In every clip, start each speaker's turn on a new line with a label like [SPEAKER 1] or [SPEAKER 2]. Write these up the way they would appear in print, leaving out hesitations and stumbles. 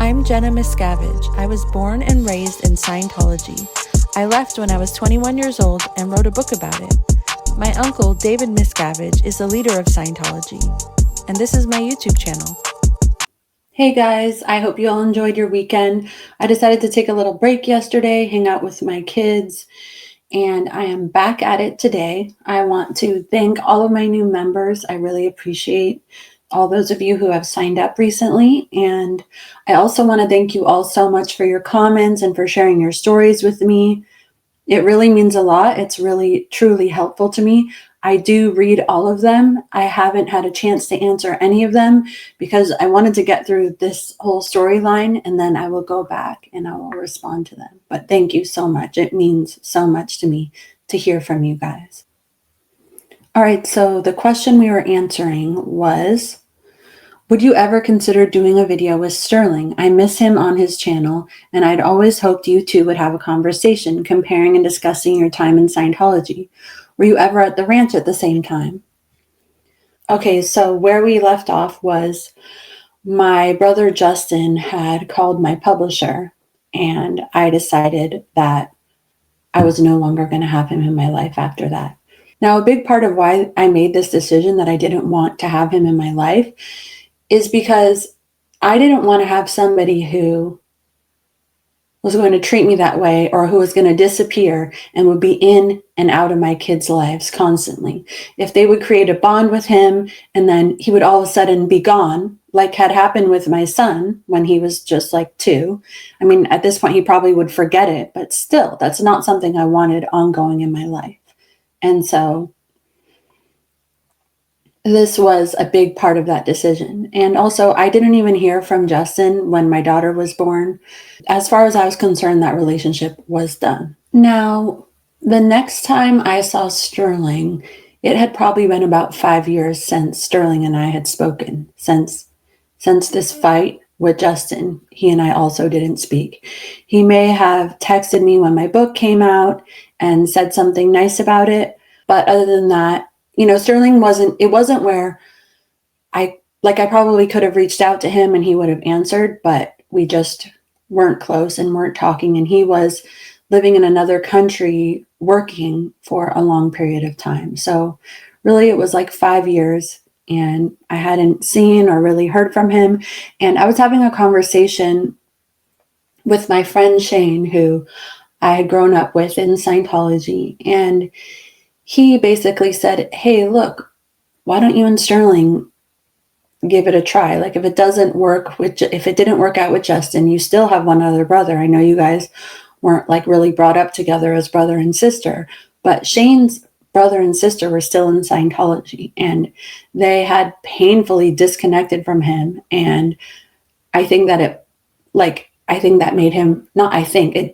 [SPEAKER 1] I'm Jenna Miscavige. I was born and raised in Scientology. I left when I was 21 years old and wrote a book about it. My uncle, David Miscavige, is the leader of Scientology, and this is my YouTube channel. Hey guys, I hope you all enjoyed your weekend. I decided to take a little break yesterday, hang out with my kids, and I am back at it today. I want to thank all of my new members. I really appreciate all those of you who have signed up recently. And I also want to thank you all so much for your comments and for sharing your stories with me. It really means a lot. It's really, truly helpful to me. I do read all of them. I haven't had a chance to answer any of them because I wanted to get through this whole storyline, and then I will go back and I will respond to them. But thank you so much. It means so much to me to hear from you guys. All right, so the question we were answering was, would you ever consider doing a video with Sterling? I miss him on his channel, and I'd always hoped you two would have a conversation comparing and discussing your time in Scientology. Were you ever at the ranch at the same time? Okay, so where we left off was my brother Justin had called my publisher, and I decided that I was no longer going to have him in my life after that. Now, a big part of why I made this decision that I didn't want to have him in my life is because I didn't want to have somebody who was going to treat me that way or who was going to disappear and would be in and out of my kids' lives constantly. If they would create a bond with him and then he would all of a sudden be gone, like had happened with my son when he was just like 2. I mean, at this point, he probably would forget it, but still, that's not something I wanted ongoing in my life. And so this was a big part of that decision. And also, I didn't even hear from Justin when my daughter was born. As far as I was concerned, that relationship was done. Now, the next time I saw Sterling, it had probably been about 5 years since Sterling and I had spoken. Since this fight with Justin, he and I also didn't speak. He may have texted me when my book came out and said something nice about it. But other than that, Sterling wasn't where I probably could have reached out to him and he would have answered, but we just weren't close and weren't talking. And he was living in another country working for a long period of time. So really it was like 5 years and I hadn't seen or really heard from him. And I was having a conversation with my friend Shane, who I had grown up with in Scientology. And he basically said, hey, look, why don't you and Sterling give it a try? Like if it didn't work out with Justin, you still have one other brother. I know you guys weren't like really brought up together as brother and sister, but Shane's brother and sister were still in Scientology and they had painfully disconnected from him. And I think that it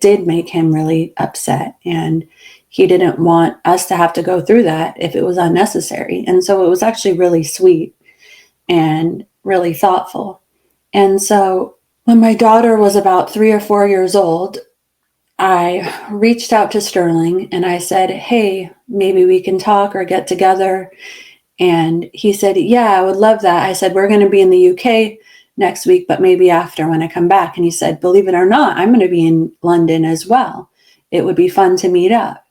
[SPEAKER 1] did make him really upset. And he didn't want us to have to go through that if it was unnecessary. And so it was actually really sweet and really thoughtful. And so when my daughter was about 3 or 4 years old, I reached out to Sterling and I said, hey, maybe we can talk or get together. And he said, yeah, I would love that. I said, we're going to be in the UK next week, but maybe after when I come back. And he said, believe it or not, I'm going to be in London as well. It would be fun to meet up.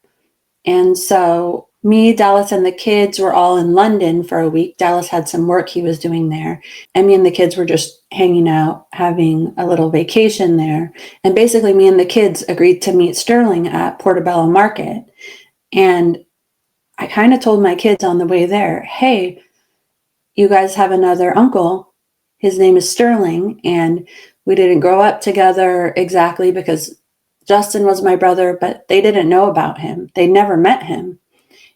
[SPEAKER 1] And so me, Dallas, and the kids were all in London for a week. Dallas had some work he was doing there. And me and the kids were just hanging out, having a little vacation there. And basically me and the kids agreed to meet Sterling at Portobello Market. And I kind of told my kids on the way there, hey, you guys have another uncle. His name is Sterling. And we didn't grow up together exactly because Justin was my brother, but they didn't know about him. They never met him.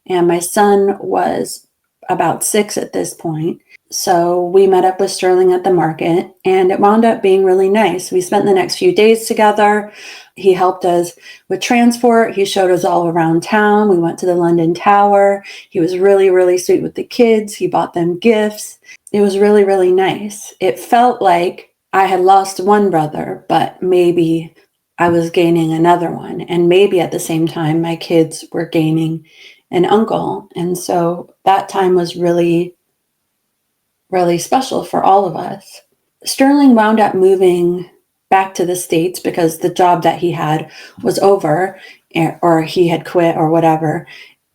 [SPEAKER 1] And my son was about 6 at this point. So we met up with Sterling at the market and it wound up being really nice. We spent the next few days together. He helped us with transport. He showed us all around town. We went to the London Tower. He was really, really sweet with the kids. He bought them gifts. It was really, really nice. It felt like I had lost one brother, but maybe I was gaining another one. And maybe at the same time, my kids were gaining an uncle. And so that time was really, really special for all of us. Sterling wound up moving back to the States because the job that he had was over, or he had quit or whatever.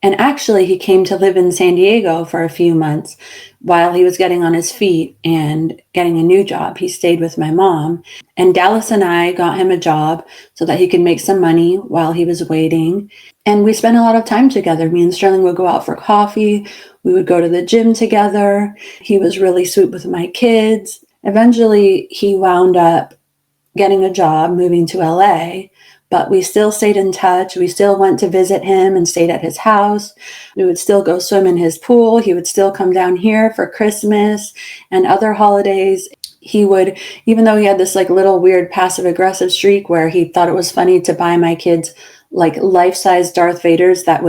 [SPEAKER 1] And actually, he came to live in San Diego for a few months while he was getting on his feet and getting a new job. He stayed with my mom. And Dallas and I got him a job so that he could make some money while he was waiting. And we spent a lot of time together. Me and Sterling would go out for coffee. We would go to the gym together. He was really sweet with my kids. Eventually, he wound up getting a job, moving to LA, but we still stayed in touch. We still went to visit him and stayed at his house. We would still go swim in his pool. He would still come down here for Christmas and other holidays. He would, even though he had this like little weird passive aggressive streak where he thought it was funny to buy my kids like life-size Darth Vaders that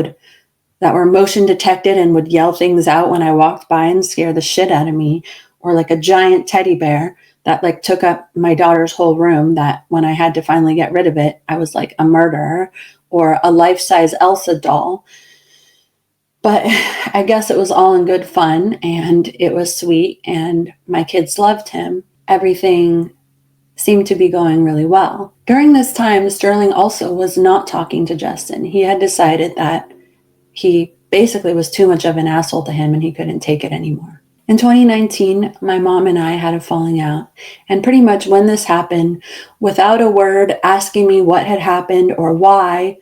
[SPEAKER 1] were motion detected and would yell things out when I walked by and scare the shit out of me, or like a giant teddy bear that like took up my daughter's whole room, that when I had to finally get rid of it, I was like a murderer, or a life-size Elsa doll. But I guess it was all in good fun, and it was sweet, and my kids loved him. Everything seemed to be going really well. During this time, Sterling also was not talking to Justin. He had decided that he basically was too much of an asshole to him and he couldn't take it anymore. In 2019, my mom and I had a falling out. And pretty much when this happened, without a word asking me what had happened or why,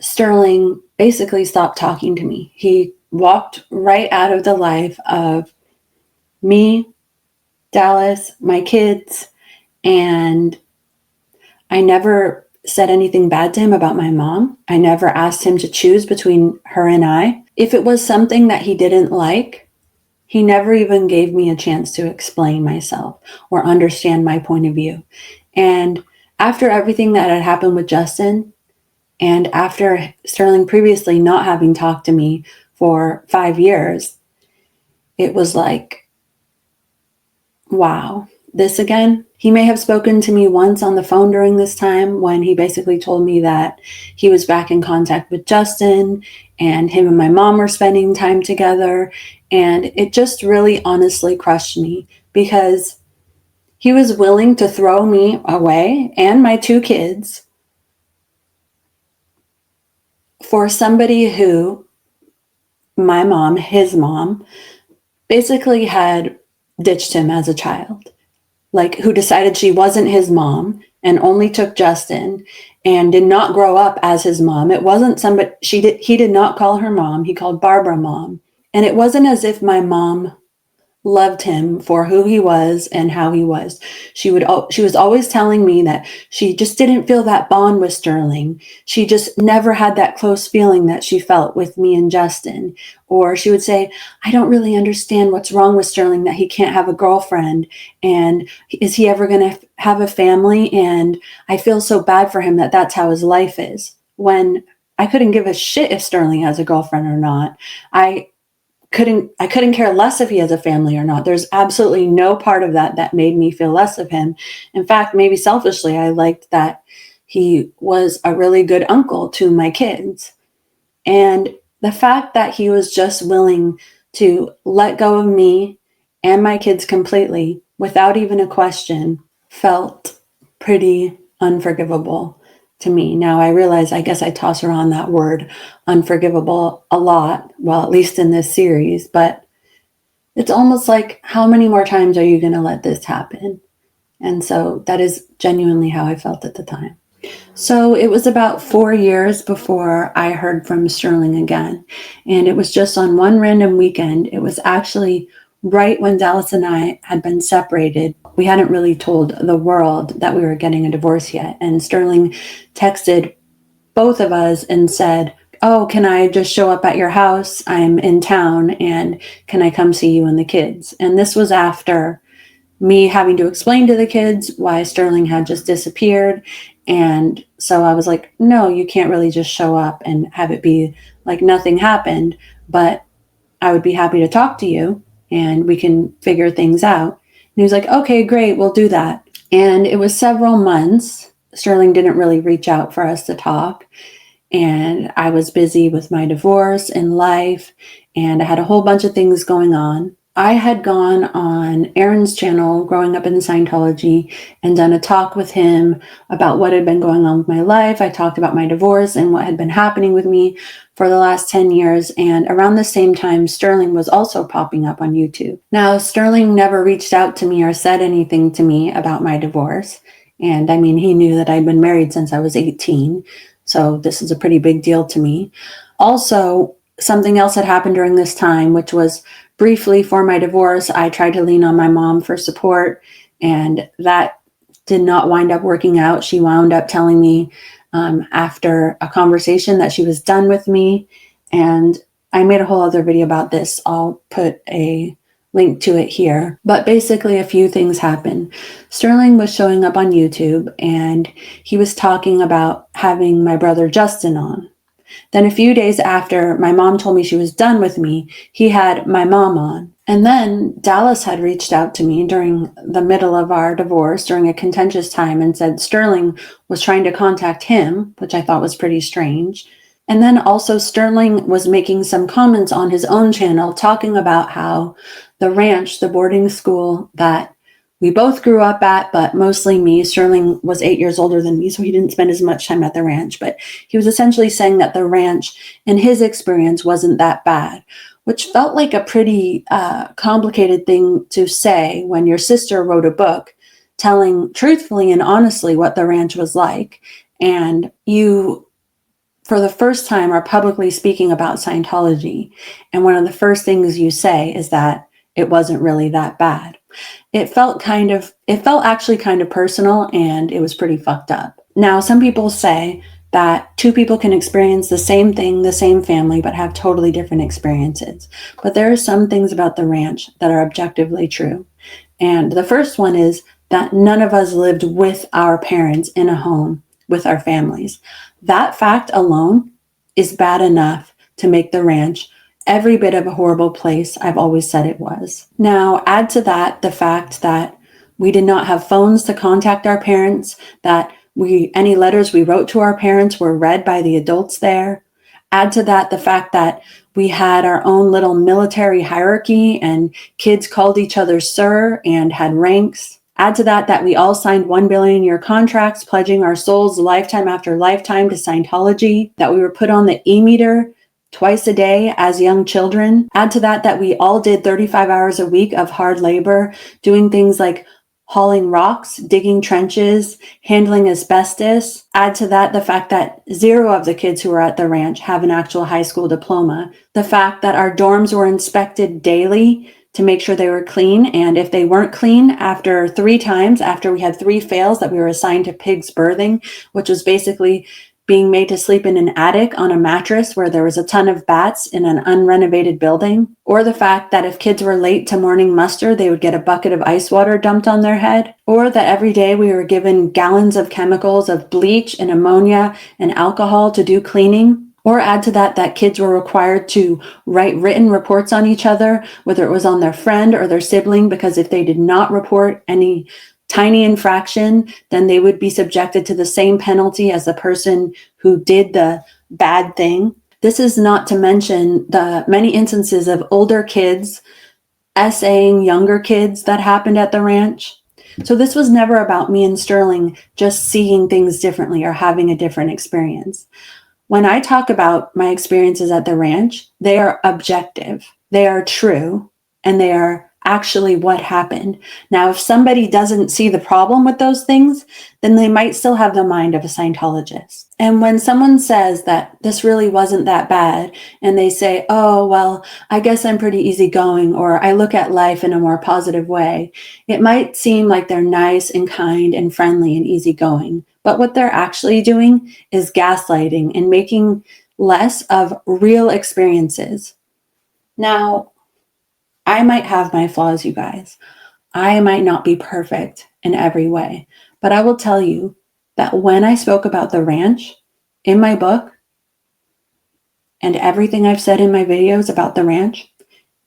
[SPEAKER 1] Sterling basically stopped talking to me. He walked right out of the life of me, Dallas, my kids, and I never said anything bad to him about my mom. I never asked him to choose between her and I. If it was something that he didn't like, he never even gave me a chance to explain myself or understand my point of view. And after everything that had happened with Justin, and after Sterling previously not having talked to me for 5 years, it was like, wow, this again? He may have spoken to me once on the phone during this time when he basically told me that he was back in contact with Justin and him and my mom were spending time together. And it just really honestly crushed me because he was willing to throw me away and my 2 kids for somebody who, my mom, his mom, basically had ditched him as a child. Like, who decided she wasn't his mom and only took Justin and did not grow up as his mom. It wasn't somebody, he did not call her mom. He called Barbara mom. And it wasn't as if my mom loved him for who he was and how he was. She was always telling me that she just didn't feel that bond with Sterling. She just never had that close feeling that she felt with me and Justin. Or she would say, I don't really understand what's wrong with Sterling, that he can't have a girlfriend. And is he ever going to have a family? And I feel so bad for him that that's how his life is. When I couldn't give a shit if Sterling has a girlfriend or not. I couldn't care less if he has a family or not. There's absolutely no part of that made me feel less of him. In fact, maybe selfishly, I liked that he was a really good uncle to my kids. And the fact that he was just willing to let go of me and my kids completely without even a question felt pretty unforgivable to me. Now I realize, I guess I toss around that word unforgivable a lot, well, at least in this series, but it's almost like, how many more times are you going to let this happen? And so that is genuinely how I felt at the time. So it was about 4 years before I heard from Sterling again. And it was just on one random weekend. It was actually right when Dallas and I had been separated. We hadn't really told the world that we were getting a divorce yet. And Sterling texted both of us and said, oh, can I just show up at your house? I'm in town, and can I come see you and the kids? And this was after me having to explain to the kids why Sterling had just disappeared. And so I was like, no, you can't really just show up and have it be like nothing happened, but I would be happy to talk to you and we can figure things out. And he was like, okay, great, we'll do that. And it was several months. Sterling didn't really reach out for us to talk. And I was busy with my divorce and life, and I had a whole bunch of things going on. I had gone on Aaron's channel, Growing Up in Scientology, and done a talk with him about what had been going on with my life. I talked about my divorce and what had been happening with me for the last 10 years. And around the same time, Sterling was also popping up on YouTube. Now, Sterling never reached out to me or said anything to me about my divorce. And I mean, he knew that I'd been married since I was 18. So this is a pretty big deal to me. Also, something else had happened during this time, which was briefly for my divorce, I tried to lean on my mom for support, and that did not wind up working out. She wound up telling me after a conversation that she was done with me, and I made a whole other video about this. I'll put a link to it here. But basically, a few things happened. Sterling was showing up on YouTube, and he was talking about having my brother Justin on. Then a few days after my mom told me she was done with me, he had my mom on. And then Dallas had reached out to me during the middle of our divorce, during a contentious time, and said Sterling was trying to contact him, which I thought was pretty strange. And then also Sterling was making some comments on his own channel talking about how the ranch, the boarding school that we both grew up at, but mostly me. Sterling was 8 years older than me, so he didn't spend as much time at the ranch. But he was essentially saying that the ranch, in his experience, wasn't that bad, which felt like a pretty complicated thing to say when your sister wrote a book telling truthfully and honestly what the ranch was like. And you, for the first time, are publicly speaking about Scientology. And one of the first things you say is that it wasn't really that bad. It felt actually kind of personal, and it was pretty fucked up. Now, some people say that two people can experience the same thing, the same family, but have totally different experiences. But there are some things about the ranch that are objectively true. And the first one is that none of us lived with our parents in a home with our families. That fact alone is bad enough to make the ranch every bit of a horrible place I've always said it was. Now, add to that the fact that we did not have phones to contact our parents, that any letters we wrote to our parents were read by the adults there. Add to that the fact that we had our own little military hierarchy and kids called each other sir and had ranks. Add to that we all signed 1 billion year contracts pledging our souls lifetime after lifetime to Scientology, that we were put on the e-meter twice a day as young children. Add to that we all did 35 hours a week of hard labor, doing things like hauling rocks, digging trenches, handling asbestos. Add to that the fact that 0 of the kids who were at the ranch have an actual high school diploma. The fact that our dorms were inspected daily to make sure they were clean. And if they weren't clean after 3 times, after we had 3 fails, that we were assigned to pig's birthing, which was basically being made to sleep in an attic on a mattress where there was a ton of bats in an unrenovated building, or the fact that if kids were late to morning muster, they would get a bucket of ice water dumped on their head, or that every day we were given gallons of chemicals of bleach and ammonia and alcohol to do cleaning. Or add to that kids were required to write written reports on each other, whether it was on their friend or their sibling, because if they did not report any tiny infraction, then they would be subjected to the same penalty as the person who did the bad thing. This is not to mention the many instances of older kids essaying younger kids that happened at the ranch. So this was never about me and Sterling just seeing things differently or having a different experience. When I talk about my experiences at the ranch, they are objective, they are true, and they are actually what happened. Now, if somebody doesn't see the problem with those things, then they might still have the mind of a Scientologist. And when someone says that this really wasn't that bad, and they say, oh, well, I guess I'm pretty easygoing, or I look at life in a more positive way, it might seem like they're nice and kind and friendly and easygoing. But what they're actually doing is gaslighting and making less of real experiences. Now, I might have my flaws, you guys. I might not be perfect in every way, but I will tell you that when I spoke about the ranch in my book and everything I've said in my videos about the ranch,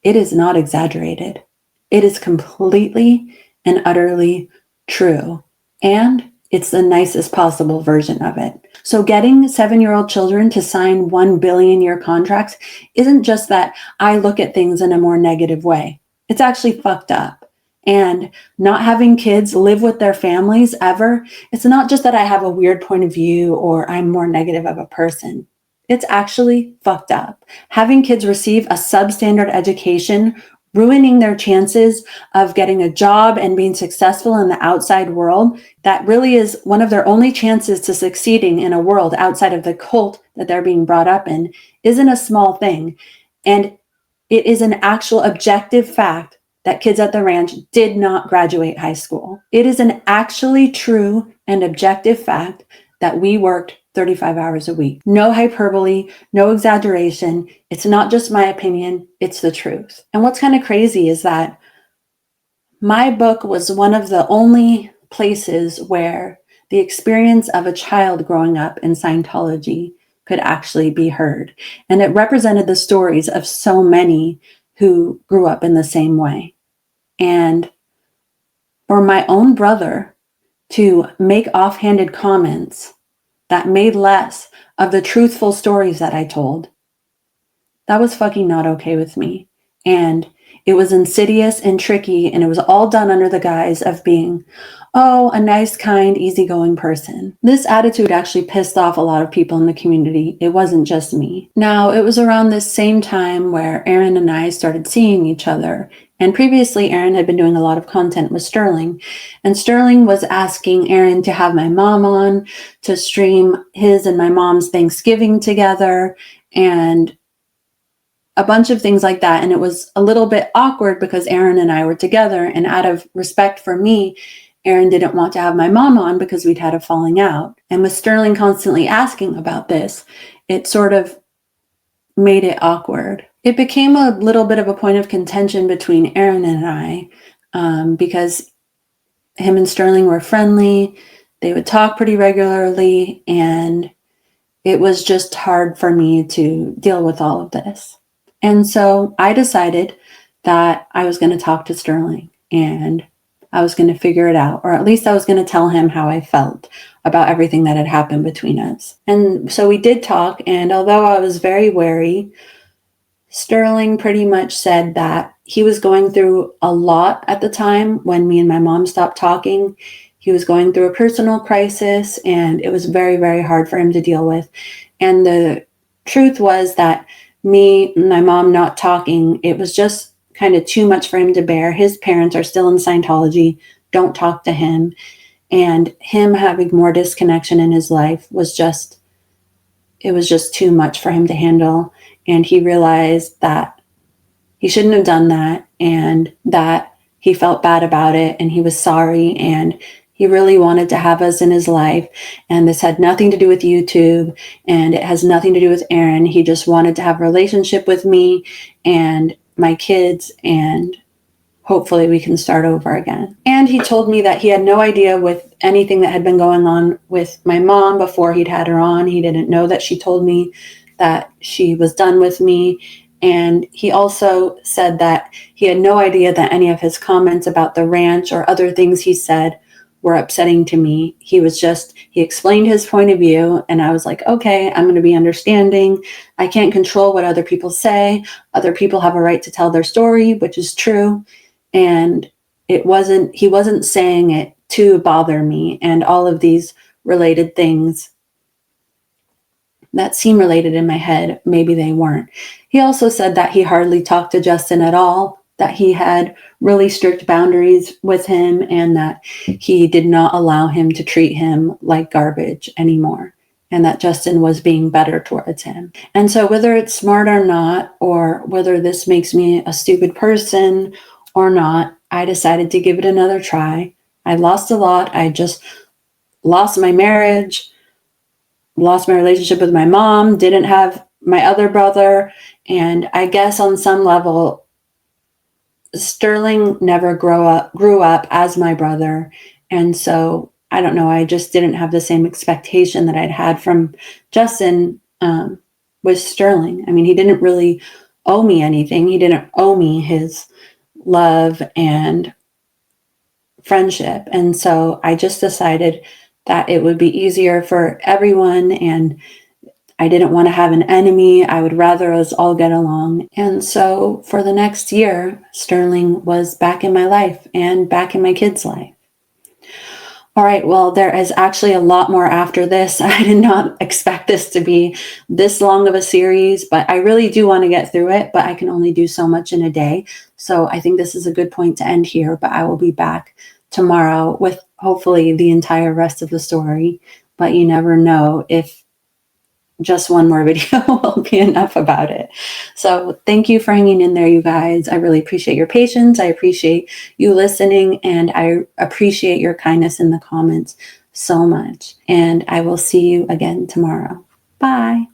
[SPEAKER 1] it is not exaggerated. It is completely and utterly true. And it's the nicest possible version of it. So getting 7-year-old children to sign 1 billion year contracts isn't just that I look at things in a more negative way.
[SPEAKER 2] It's actually fucked up. And not having kids live with their families ever, it's not just that I have a weird point of view or I'm more negative of a person. It's actually fucked up. Having kids receive a substandard education, ruining their chances of getting a job and being successful in the outside world, that really is one of their only chances to succeeding in a world outside of the cult that they're being brought up in, isn't a small thing. And it is an actual objective fact that kids at the ranch did not graduate high school. It is an actually true and objective fact that we worked 35 hours a week. No hyperbole, no exaggeration. It's not just my opinion, it's the truth. And what's kind of crazy is that my book was one of the only places where the experience of a child growing up in Scientology could actually be heard. And it represented the stories of so many who grew up in the same way. And for my own brother to make offhanded comments that made less of the truthful stories that I told, that was fucking not okay with me. And it was insidious and tricky, and it was all done under the guise of being, oh, a nice, kind, easygoing person. This attitude actually pissed off a lot of people in the community. It wasn't just me. Now, it was around this same time where Aaron and I started seeing each other. And previously, Aaron had been doing a lot of content with Sterling. And Sterling was asking Aaron to have my mom on to stream his and my mom's Thanksgiving together, and a bunch of things like that. And it was a little bit awkward because Aaron and I were together, and out of respect for me, Aaron didn't want to have my mom on because we'd had a falling out. And with Sterling constantly asking about this, it sort of made it awkward. It became a little bit of a point of contention between Aaron and I, because him and Sterling were friendly. They would talk pretty regularly, and it was just hard for me to deal with all of this. And so I decided that I was going to talk to Sterling, and I was going to figure it out, or at least I was going to tell him how I felt about everything that had happened between us. And so we did talk, and although I was very wary, Sterling pretty much said that he was going through a lot at the time when me and my mom stopped talking. He was going through a personal crisis, and it was very, very hard for him to deal with. And the truth was that me and my mom not talking, it was just kind of too much for him to bear. His parents are still in Scientology, don't talk to him. And him having more disconnection in his life was just, it was just too much for him to handle. And he realized that he shouldn't have done that, and that he felt bad about it, and he was sorry, and he really wanted to have us in his life. And this had nothing to do with YouTube, and it has nothing to do with Aaron. He just wanted to have a relationship with me and my kids, and hopefully we can start over again. And he told me that he had no idea with anything that had been going on with my mom before he'd had her on. He didn't know that she told me that she was done with me. And he also said that he had no idea that any of his comments about the ranch or other things he said were upsetting to me. He explained his point of view, and I was like, okay, I'm going to be understanding. I can't control what other people say. Other people have a right to tell their story, which is true. And he wasn't saying it to bother me, and all of these related things that seem related in my head, maybe they weren't. He also said that he hardly talked to Justin at all, that he had really strict boundaries with him, and that he did not allow him to treat him like garbage anymore, and that Justin was being better towards him. And so whether it's smart or not, or whether this makes me a stupid person or not, I decided to give it another try. I lost a lot. I just lost my marriage, lost my relationship with my mom, didn't have my other brother, and I guess on some level, Sterling never grew up as my brother. And so, I don't know, I just didn't have the same expectation that I'd had from Justin with Sterling. I mean, he didn't really owe me anything. He didn't owe me his love and friendship. And so I just decided that it would be easier for everyone, and I didn't want to have an enemy. I would rather us all get along. And so for the next year, Sterling was back in my life and back in my kids' life. All right, well, there is actually a lot more after this. I did not expect this to be this long of a series, but I really do want to get through it, but I can only do so much in a day. So I think this is a good point to end here, but I will be back tomorrow with hopefully the entire rest of the story. But you never know if just one more video will be enough about it. So thank you for hanging in there, you guys. I really appreciate your patience. I appreciate you listening, and I appreciate your kindness in the comments so much. And I will see you again tomorrow. Bye.